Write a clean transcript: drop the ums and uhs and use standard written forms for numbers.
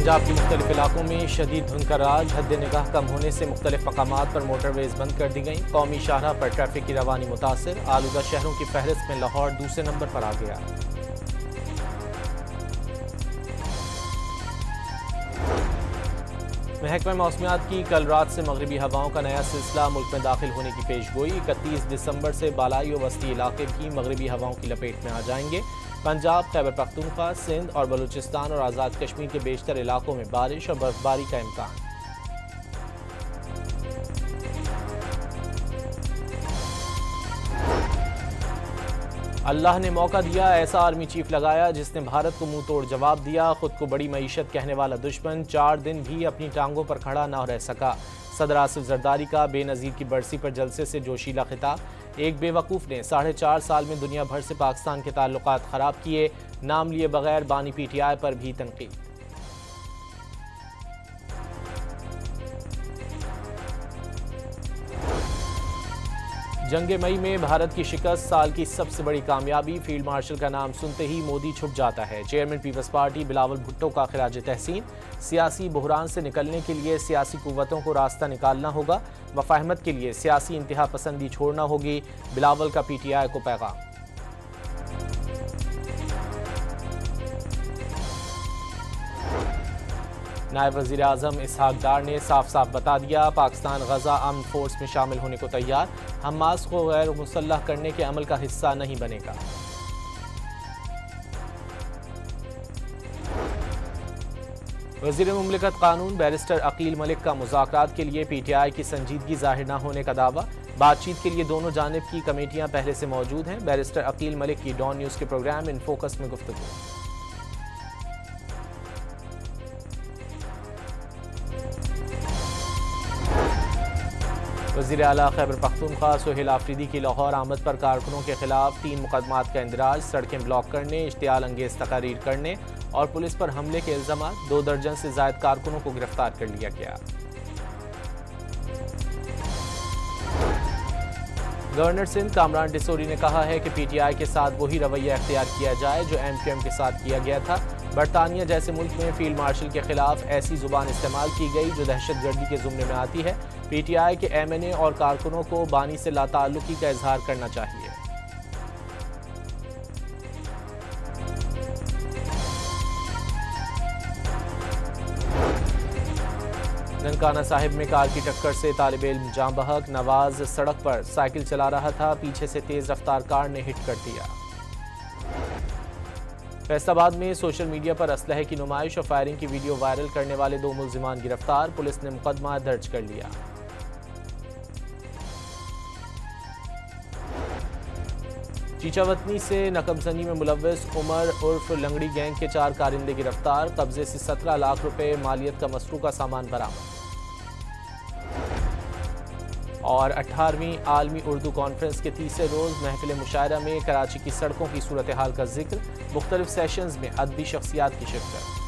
पंजाब के मुख्तलिफ इलाकों में शदीद धुंध का राज। हद निगाह कम होने से मुख्तलिफ मकामात पर मोटरवेज बंद कर दी गई। कौमी शाहराह पर ट्रैफिक की रवानी मुतासिर। आलूदा शहरों की फहरिस्त में लाहौर दूसरे नंबर पर आ गया। महकमा मौसमियात की कल रात से मगरबी हवाओं का नया सिलसिला मुल्क में दाखिल होने की पेशगोई। 31 दिसंबर से बालाई और वस्ती इलाके भी मगरबी हवाओं की लपेट में आ जाएंगे। पंजाब, खैबर पख्तूनख्वा, सिंध और बलूचिस्तान और आज़ाद कश्मीर के बेशतर इलाकों में बारिश और बर्फबारी का इम्कान। अल्लाह ने मौका दिया, ऐसा आर्मी चीफ लगाया जिसने भारत को मुंह तोड़ जवाब दिया। खुद को बड़ी मईशत कहने वाला दुश्मन 4 दिन भी अपनी टांगों पर खड़ा न रह सका। सदर आसिफ जरदारी का बेनज़ीर की बरसी पर जलसे से जोशीला खिताब। एक बेवकूफ़ ने 4.5 साल में दुनिया भर से पाकिस्तान के ताल्लुकात ख़राब किए। नाम लिए बगैर बानी PTI पर भी तनकीद। जंग मई में भारत की शिकस्त साल की सबसे बड़ी कामयाबी। फील्ड मार्शल का नाम सुनते ही मोदी छुप जाता है। Chairman People's Party Bilawal Bhutto का खिराज तहसीन। सियासी बहरान से निकलने के लिए सियासी कुव्वतों को रास्ता निकालना होगा। वफाहमत के लिए सियासी इंतहा पसंदी छोड़ना होगी। बिलावल का PTI को पैगाम। नायब वज़ीर आज़म इसहाक डार ने साफ साफ बता दिया, पाकिस्तान गजा अमन फोर्स में शामिल होने को तैयार। हमास को गैर मुसल्लह करने के अमल का हिस्सा नहीं बनेगा। वज़ीर मुमलिकत कानून बैरिस्टर अकील मलिक का मुज़ाकरात के लिए PTI की संजीदगी ज़ाहिर न होने का दावा। बातचीत के लिए दोनों जानिब की कमेटियां पहले से मौजूद हैं। बैरिस्टर अकील मलिक की डॉन न्यूज़ के प्रोग्राम इन फोकस में गुफ्तगू। वज़ीर आला खैबर पख्तूनख्वा सुहेल आफरीदी की लाहौर आमद पर कारकुनों के खिलाफ 3 मुकदमात का इंदराज। सड़कें ब्लॉक करने, इश्तियाल अंगेज तकारीर करने और पुलिस पर हमले के इल्जाम। 2 दर्जन से जायद कारकुनों को गिरफ्तार कर लिया गया। गवर्नर सिंध कामरान डिसोरी ने कहा है कि PTI के साथ वही रवैया इख्तियार किया जाए जो MQM के साथ किया गया था। बरतानिया जैसे मुल्क में फील्ड मार्शल के खिलाफ ऐसी जुबान इस्तेमाल की गई जो दहशतगर्दी के जुम्रे में आती है। PTI के MNA और कारकुनों को बानी से लाताल्लुकी का इजहार करना चाहिए। ननकाना साहिब में कार की टक्कर से तालिब इल्म जाँ बहक। नवाज सड़क पर साइकिल चला रहा था, पीछे से तेज रफ्तार कार ने हिट कर दिया। फैसलाबाद में सोशल मीडिया पर असलहे की नुमाइश और फायरिंग की वीडियो वायरल करने वाले 2 मुल्जिमान गिरफ्तार। पुलिस ने मुकदमा दर्ज कर लिया। चीचावतनी से नकबजनी में मुलव्वस उमर उर्फ लंगड़ी गैंग के 4 कारिंदे गिरफ्तार। कब्जे से 17 लाख रुपए मालियत का मसरूका सामान बरामद। और 18वीं आलमी उर्दू कॉन्फ्रेंस के तीसरे रोज़ महफिल मुशायरा में कराची की सड़कों की सूरत हाल का जिक्र। मुख्तलिफ सेशंस में अदबी शख्सियात की शिरकत।